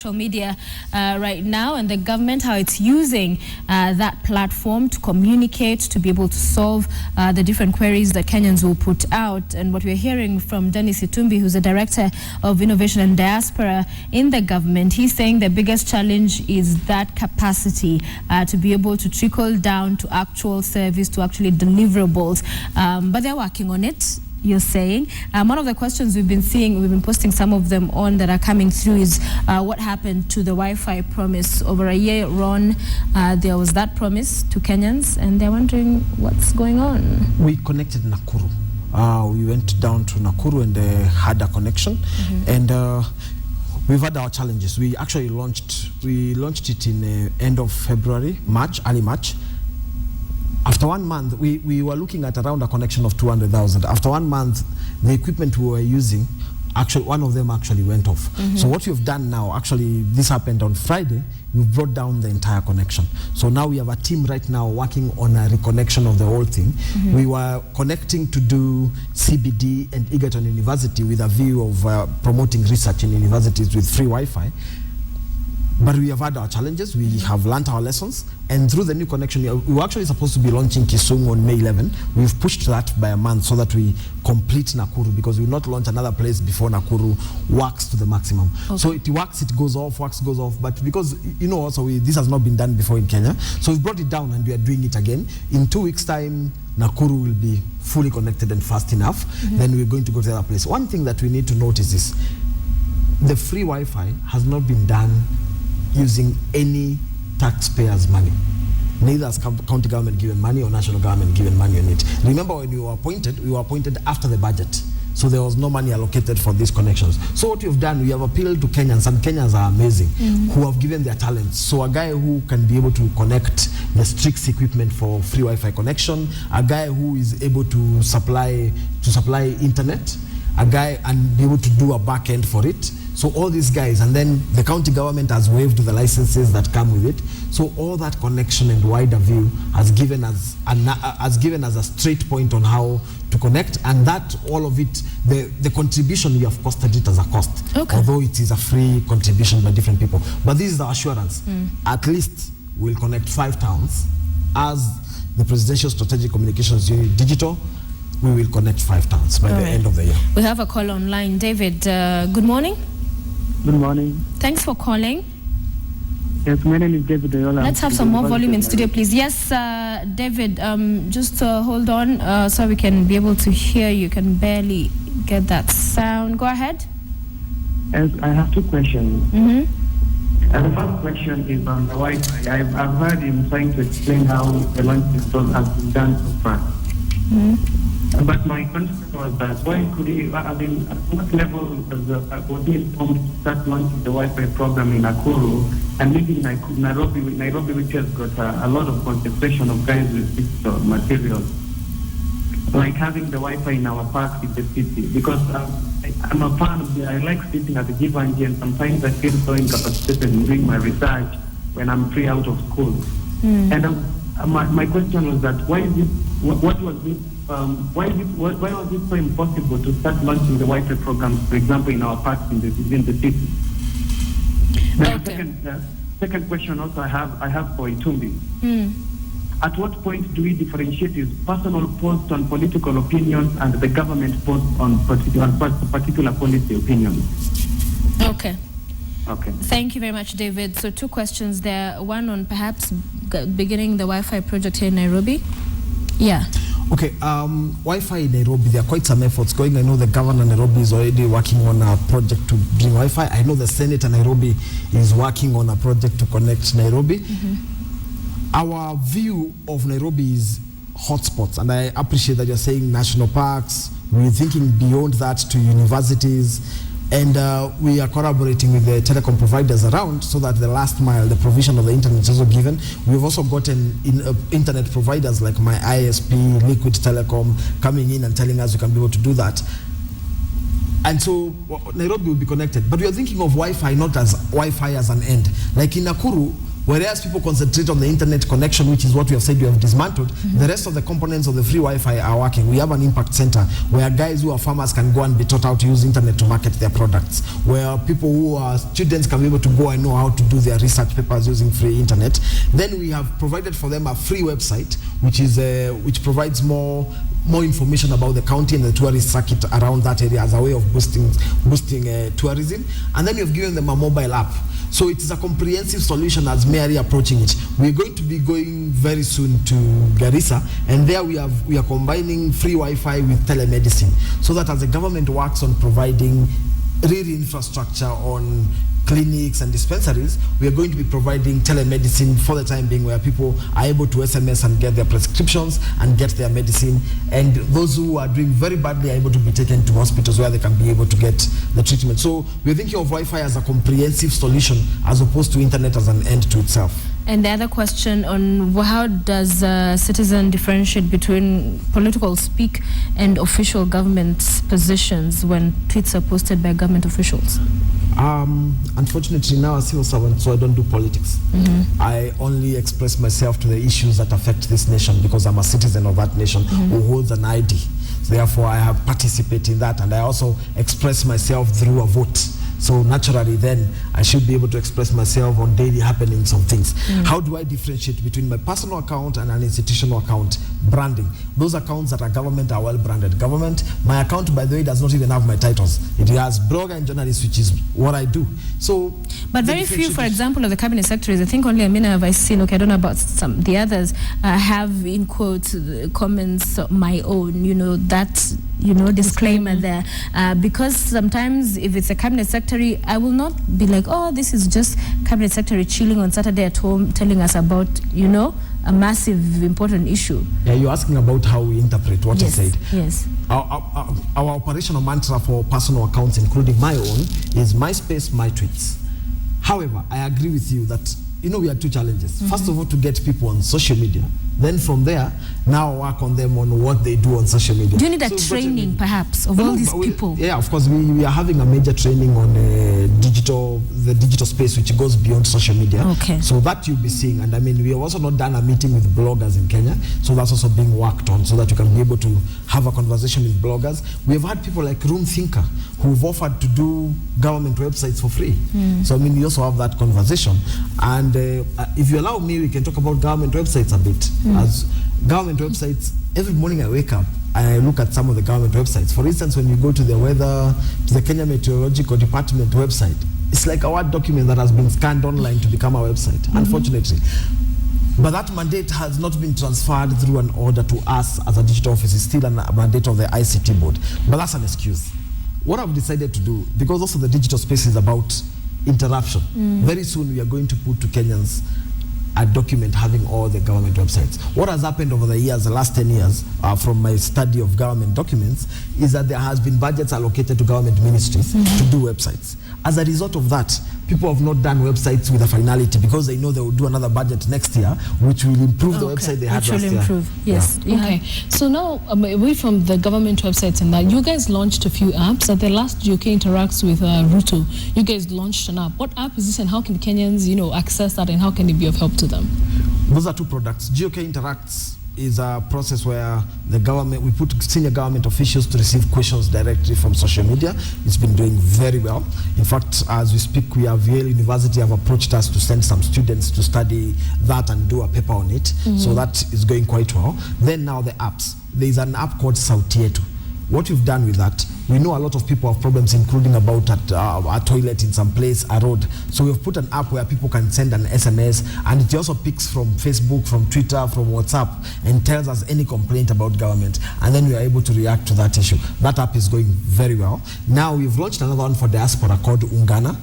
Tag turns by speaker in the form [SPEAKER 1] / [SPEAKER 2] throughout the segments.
[SPEAKER 1] social media right now, and the government, how it's using that platform to communicate, to be able to solve the different queries that Kenyans will put out. And what we're hearing from Dennis Itumbi, who's the Director of Innovation and Diaspora in the government, he's saying the biggest challenge is that capacity to be able to trickle down to actual service, to actually deliverables. But they're working on it, you're saying. One of the questions we've been seeing, we've been posting some of them on that are coming through, is what happened to the Wi-Fi promise over a year on. There was that promise to Kenyans, and they're wondering what's going on.
[SPEAKER 2] We connected Nakuru. We went down to Nakuru and had a connection, and we've had our challenges. We actually launched it in end of February, early March. After 1 month, we were looking at around a connection of 200,000. After 1 month, the equipment we were using, actually one of them actually went off. So what we've done now, actually this happened on Friday, we've brought down the entire connection. So now we have a team right now working on a reconnection of the whole thing. We were connecting to do CBD and Egerton University with a view of promoting research in universities with free Wi-Fi. But we have had our challenges, we have learned our lessons, and through the new connection, we were actually supposed to be launching Kisumu on May 11. We've pushed that by a month so that we complete Nakuru, because we will not launch another place before Nakuru works to the maximum. So it works, it goes off, works, goes off, but because, you know, also this has not been done before in Kenya, so we brought it down and we are doing it again. In 2 weeks' time, Nakuru will be fully connected and fast enough, then we're going to go to the other place. One thing that we need to note is this: the free Wi-Fi has not been done using any taxpayers' money. Neither has county government given money or national government given money on it. Remember, when we were appointed after the budget. So there was no money allocated for these connections. So what we've done, we have appealed to Kenyans, and Kenyans are amazing, who have given their talents. So a guy who can be able to connect the Strix equipment for free Wi-Fi connection, a guy who is able to supply internet, a guy and be able to do a back end for it. So all these guys, and then the county government has waived the licenses that come with it. So all that connection and wider view has given us a straight point on how to connect, and that all of it, the contribution, we have costed it as a cost, although it is a free contribution by different people. But this is the assurance. At least we'll connect 5 towns. As the Presidential Strategic Communications Unit Digital, we will connect 5 towns by the end of the year.
[SPEAKER 1] We have a call online. David, good morning.
[SPEAKER 3] Good morning.
[SPEAKER 1] Thanks for calling.
[SPEAKER 3] Yes, my name is David Ayola.
[SPEAKER 1] Let's have some more volume in studio, please. Yes, David, just hold on so we can be able to hear you. Can barely get that sound. Go ahead.
[SPEAKER 3] Yes, I have 2 questions. And the first question is on the Wi-Fi. I've heard him trying to explain how the launch system has been done so far. But my concern was that why could he, at what level was he informed to start launching the Wi-Fi program in Nakuru and maybe in Nairobi, which has got a lot of concentration of guys with digital materials, like having the Wi-Fi in our parks in the city? Because I'm a fan of I like sitting at the Givenchy, and sometimes I feel so incapacitated in doing my research when I'm free out of school. And my question was that why was it so impossible to start launching the Wi-Fi programs, for example, in our parks within the city? The second question also I have for Itumbi. At what point do we differentiate his personal post on political opinions and the government post on particular policy opinions?
[SPEAKER 1] Okay. Thank you very much, David. So 2 questions there. One on perhaps beginning the Wi-Fi project here in Nairobi. Yeah.
[SPEAKER 2] Okay, Wi-Fi in Nairobi, there are quite some efforts going. I know the governor of Nairobi is already working on a project to bring Wi-Fi. I know the Senator Nairobi is working on a project to connect Nairobi. Our view of Nairobi is hotspots, and I appreciate that you're saying national parks. We're thinking beyond that to universities, and we are collaborating with the telecom providers around so that the last mile, the provision of the internet is also given. We've also gotten internet providers like my ISP, Liquid Telecom, coming in and telling us we can be able to do that. And so Nairobi will be connected. But we are thinking of Wi-Fi not as Wi-Fi as an end. Like in Nakuru, Whereas people concentrate on the internet connection, which is what we have said we have dismantled, the rest of the components of the free Wi-Fi are working. We have an impact center where guys who are farmers can go and be taught how to use internet to market their products, where people who are students can be able to go and know how to do their research papers using free internet. Then we have provided for them a free website, which provides more information about the county and the tourist circuit around that area as a way of boosting tourism. And then we've given them a mobile app. So it is a comprehensive solution as Mary approaching it. We're going to be going very soon to Garissa, and there we are combining free Wi-Fi with telemedicine, so that as the government works on providing real infrastructure on clinics and dispensaries, we are going to be providing telemedicine for the time being, where people are able to SMS and get their prescriptions and get their medicine, and those who are doing very badly are able to be taken to hospitals where they can be able to get the treatment. So we're thinking of Wi-Fi as a comprehensive solution as opposed to internet as an end to itself.
[SPEAKER 1] And the other question on how does a citizen differentiate between political speak and official government positions when tweets are posted by government officials?
[SPEAKER 2] Unfortunately, now I'm a civil servant, so I don't do politics. I only express myself to the issues that affect this nation because I'm a citizen of that nation who holds an ID. Therefore, I have participated in that, and I also express myself through a vote. So naturally, then I should be able to express myself on daily happenings of things. How do I differentiate between my personal account and an institutional account? Branding. Those accounts that are government are well branded. Government, my account, by the way, does not even have my titles. It has blogger and journalist, which is what I do. So,
[SPEAKER 1] but very few, for example, of the cabinet secretaries, I think only Amina have I seen, okay, I don't know about some, the others, have in quotes comments my own, that, disclaimer there. Because sometimes if it's a cabinet secretary, I will not be like, oh, this is just cabinet secretary chilling on Saturday at home telling us about, a massive, important issue.
[SPEAKER 2] Yeah, you're asking about how we interpret what he said.
[SPEAKER 1] Yes.
[SPEAKER 2] Our operational mantra for personal accounts, including my own, is my space, my tweets. However, I agree with you that, we have two challenges. First of all, to get people on social media. Then from there, now work on them on what they do on social media.
[SPEAKER 1] Do you need a training, perhaps, of all these people?
[SPEAKER 2] Yeah, of course. We are having a major training on the digital space, which goes beyond social media.
[SPEAKER 1] Okay.
[SPEAKER 2] So that you'll be seeing. And we have also not done a meeting with bloggers in Kenya. So that's also being worked on, so that you can be able to have a conversation with bloggers. We have had people like Room Thinker who've offered to do government websites for free. So we also have that conversation. And if you allow me, we can talk about government websites a bit. As government websites, every morning I wake up, I look at some of the government websites. For instance, when you go to the Kenya Meteorological Department website, it's like a Word document that has been scanned online to become a website, unfortunately. But that mandate has not been transferred through an order to us as a digital office. It's still a mandate of the ICT board. But that's an excuse. What I've decided to do, because also the digital space is about interruption, very soon we are going to put to Kenyans a document having all the government websites. What has happened over the years, the last 10 years, from my study of government documents, is that there has been budgets allocated to government ministries to do websites. As a result of that, people have not done websites with a finality because they know they will do another budget next year, which will improve the website they had last year.
[SPEAKER 1] Improve. Yes.
[SPEAKER 4] Yeah. Okay. So now, away from the government websites and that, you guys launched a few apps. At the last GOK Interacts with Ruto, you guys launched an app. What app is this, and how can Kenyans, access that, and how can it be of help to them?
[SPEAKER 2] Those are two products. GOK Interacts is a process where we put senior government officials to receive questions directly from social media. It's been doing very well. In fact, as we speak, Yale University have approached us to send some students to study that and do a paper on it. So that is going quite well. Then now the apps. There is an app called Sautietu. What we've done with that, we know a lot of people have problems, including about a toilet in some place, a road. So we've put an app where people can send an SMS, and it also picks from Facebook, from Twitter, from WhatsApp, and tells us any complaint about government. And then we are able to react to that issue. That app is going very well. Now we've launched another one for diaspora called Ungana.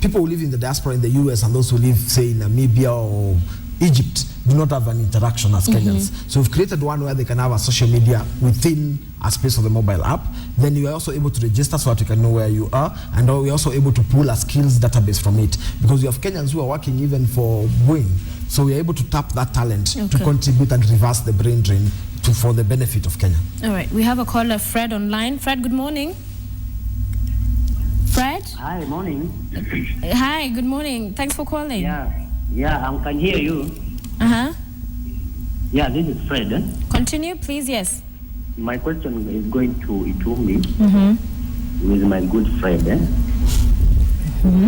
[SPEAKER 2] People who live in the diaspora in the US and those who live, say, in Namibia or Egypt do not have an interaction as Kenyans. So we've created one where they can have a social media within a space of the mobile app. Then you are also able to register so that you can know where you are, and we're also able to pull a skills database from it, because we have Kenyans who are working even for Boeing. So we are able to tap that talent to contribute and reverse the brain drain for the benefit of Kenya.
[SPEAKER 1] All right, we have a caller, Fred, online. Fred, good morning. Fred?
[SPEAKER 5] Hi, morning.
[SPEAKER 1] Hi, good morning. Thanks for calling.
[SPEAKER 5] Yeah, Yeah, I can hear you.
[SPEAKER 1] Uh-huh.
[SPEAKER 5] Yeah, this is Fred.
[SPEAKER 1] Continue, please. Yes.
[SPEAKER 5] My question is going to Itumbi
[SPEAKER 1] Mm-hmm.
[SPEAKER 5] with my good friend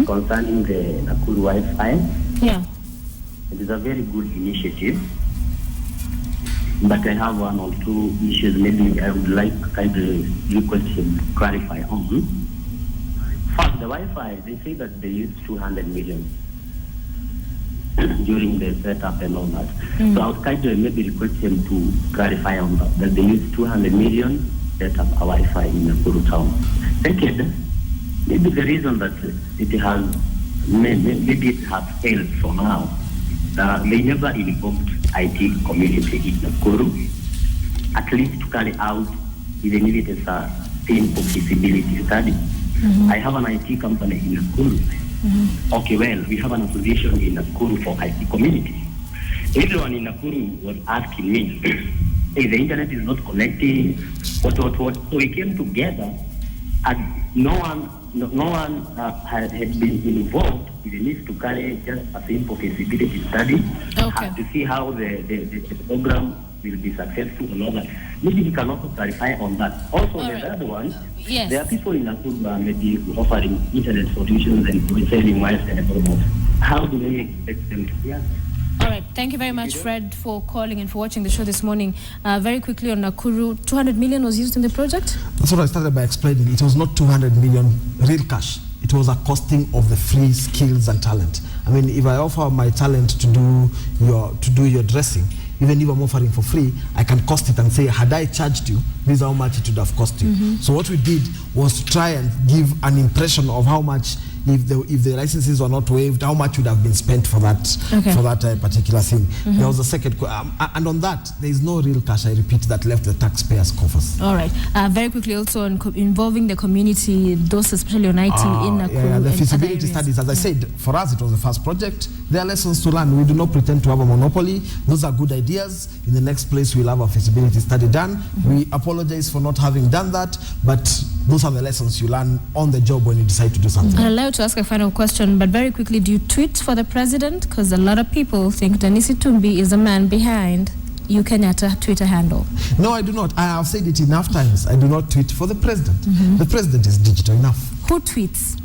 [SPEAKER 5] concerning the Nakuru Wi-Fi.
[SPEAKER 1] Yeah.
[SPEAKER 5] It is a very good initiative, but I have one or two issues maybe I would like to request him to clarify on. First, the Wi-Fi, they say that they use 200 million during the setup and all that. So I would kind of maybe request him to clarify on that they use 200 million set up a Wi-Fi in Nakuru town. Second, maybe the reason that it has, maybe it has failed for now, they never involved IT community in Nakuru, at least to carry out, even if it is a simple feasibility study. I have an IT company in Nakuru. Okay, well, we have an association in Nakuru for IT community. Everyone in Nakuru was asking me, hey, the internet is not connecting, what. So we came together, and no one had been involved. It needs to carry just a simple feasibility study to see how the program will be successful and all that. Maybe we can also clarify on that. Also, the other one,
[SPEAKER 1] Yes.
[SPEAKER 5] there are people in Nakuru maybe offering internet solutions and selling wires and products. How do we expect them to be?
[SPEAKER 1] All right. Thank you very much, Fred, for calling and for watching the show this morning. Very quickly on Nakuru, 200 million was used in the project?
[SPEAKER 2] That's what I started by explaining. It was not 200 million real cash. It was a costing of the free skills and talent. I mean, if I offer my talent to do your dressing, even if I'm offering for free, I can cost it and say, had I charged you, this is how much it would have cost you. So what we did was to try and give an impression of how much, if the licenses were not waived, how much would have been spent for that particular thing. There was a second, and on that, there is no real cash, I repeat, that left the taxpayers' coffers.
[SPEAKER 1] All right. Very quickly also on involving the community, those especially on IT in Nakuru.
[SPEAKER 2] Yeah, the feasibility studies, as I said, for us it was the first project. There are lessons to learn. We do not pretend to have a monopoly. Those are good ideas. In the next place, we'll have a feasibility study done. We apologize for not having done that, but those are the lessons you learn on the job when you decide to do something.
[SPEAKER 1] I'm allowed to ask a final question, but very quickly, do you tweet for the president? Because a lot of people think Dennis Itumbi is the man behind Kenyatta Twitter handle.
[SPEAKER 2] No, I do not. I have said it enough times. I do not tweet for the president. The president is digital enough.
[SPEAKER 1] Who tweets?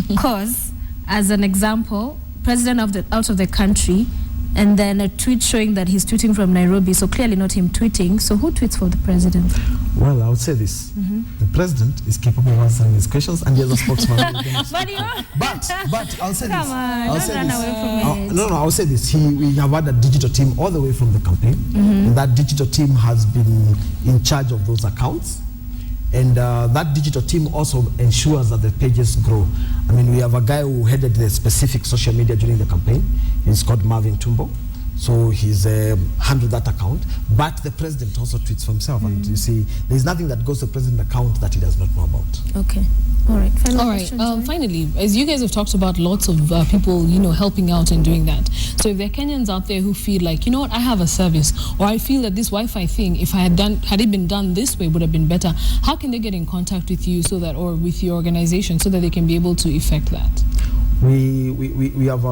[SPEAKER 1] Because, as an example, president out of the country, and then a tweet showing that he's tweeting from Nairobi, so clearly not him tweeting. So who tweets for the president?
[SPEAKER 2] Well, I would say this. The president is capable of answering his questions, and he has a spokesman. but I'll say
[SPEAKER 1] Come
[SPEAKER 2] this.
[SPEAKER 1] on,
[SPEAKER 2] I'll
[SPEAKER 1] don't
[SPEAKER 2] say
[SPEAKER 1] run
[SPEAKER 2] this.
[SPEAKER 1] away from it.
[SPEAKER 2] No, I'll say this. We have had a digital team all the way from the campaign, and that digital team has been in charge of those accounts. And that digital team also ensures that the pages grow. I mean, we have a guy who headed the specific social media during the campaign. He's called Marvin Tumbo. So he's handled that account. But the president also tweets for himself. And you see, there's nothing that goes to the president's account that he does not know about.
[SPEAKER 1] Okay. All right.
[SPEAKER 4] All right. Finally, as you guys have talked about lots of people, helping out and doing that. So if there are Kenyans out there who feel like, I have a service, or I feel that this Wi-Fi thing, if I had it been done this way, would have been better. How can they get in contact with you or with your organization so that they can be able to effect that?
[SPEAKER 2] We have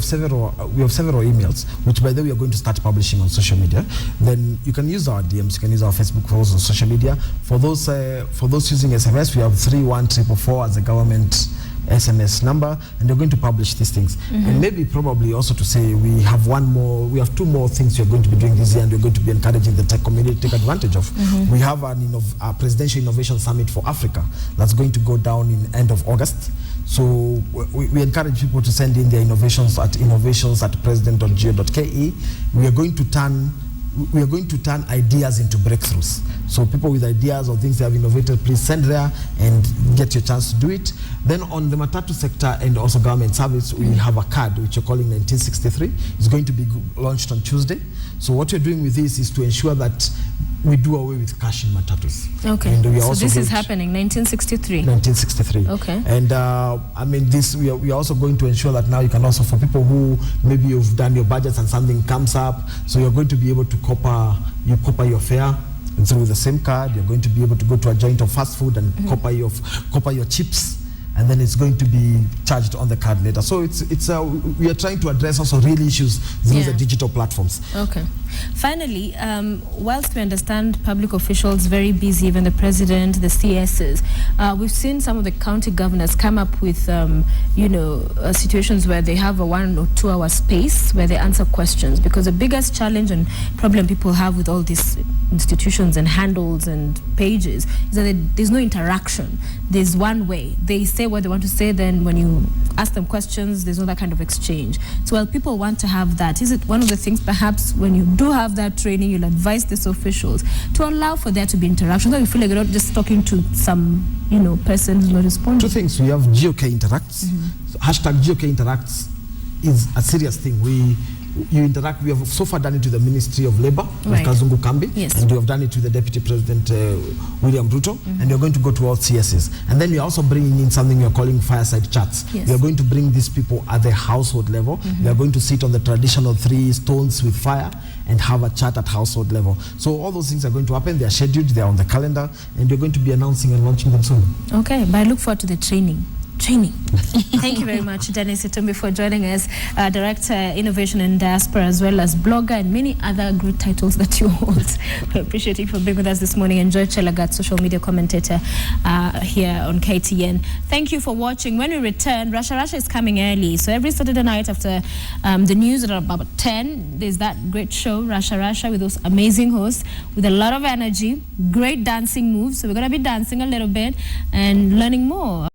[SPEAKER 2] several emails, which by the way we are going to start publishing on social media. Then you can use our DMs, you can use our Facebook posts on social media. For those using SMS, we have 31444 as the government SMS number, and they're going to publish these things. And maybe probably also to say we have two more things we're going to be doing this year, and we're going to be encouraging the tech community to take advantage of. We have a Presidential Innovation Summit for Africa that's going to go down in end of August. So we encourage people to send in their innovations at president.go.ke. We are going to turn ideas into breakthroughs. So people with ideas or things they have innovated, please send there and get your chance to do it. Then on the Matatu sector and also government service, we have a card which we're calling 1963. It's going to be launched on Tuesday. So what we're doing with this is to ensure that we do away with cash in Matatus.
[SPEAKER 1] Okay.
[SPEAKER 2] And
[SPEAKER 1] so this is happening, 1963.
[SPEAKER 2] 1963.
[SPEAKER 1] Okay.
[SPEAKER 2] And we are also going to ensure that now you can also, for people who maybe you've done your budgets and something comes up, so you're going to be able to copper your fare. And so with the same card, you're going to be able to go to a joint of fast food and copper your chips and then it's going to be charged on the card later. So we are trying to address also real issues through the digital platforms.
[SPEAKER 1] Okay. Finally, whilst we understand public officials very busy, even the president, the CSs, we've seen some of the county governors come up with, situations where they have a 1 or 2 hour space where they answer questions, because the biggest challenge and problem people have with all these institutions and handles and pages is that there's no interaction. There's one way. They say what they want to say, then when you ask them questions, there's no that kind of exchange. So while people want to have that, is it one of the things perhaps when you do have that training, you'll advise these officials to allow for there to be interaction, so you feel like you're not just talking to some person who's not responding?
[SPEAKER 2] 2 things. We have GOK Interacts. So hashtag GOK Interacts is a serious thing. You interact. We have so far done it with the Ministry of Labour, with Kazungu Kambi, and we have done it with the Deputy President William Ruto, and you're going to go to all CSs. And then we're also bringing in something we're calling fireside chats. We are going to bring these people at the household level. We are going to sit on the traditional 3 stones with fire and have a chat at household level. So all those things are going to happen. They are scheduled, they are on the calendar, and we're going to be announcing and launching them soon.
[SPEAKER 1] Okay, but I look forward to the training. Thank you very much, Dennis Itumbi, for joining us, Director, Innovation and Diaspora, as well as blogger and many other great titles that you hold. We appreciate you for being with us this morning. Enjoy Chelagat, social media commentator here on KTN. Thank you for watching. When we return, Russia is coming early. So every Saturday night after the news at about 10, there's that great show, Russia, with those amazing hosts with a lot of energy, great dancing moves. So we're going to be dancing a little bit and learning more.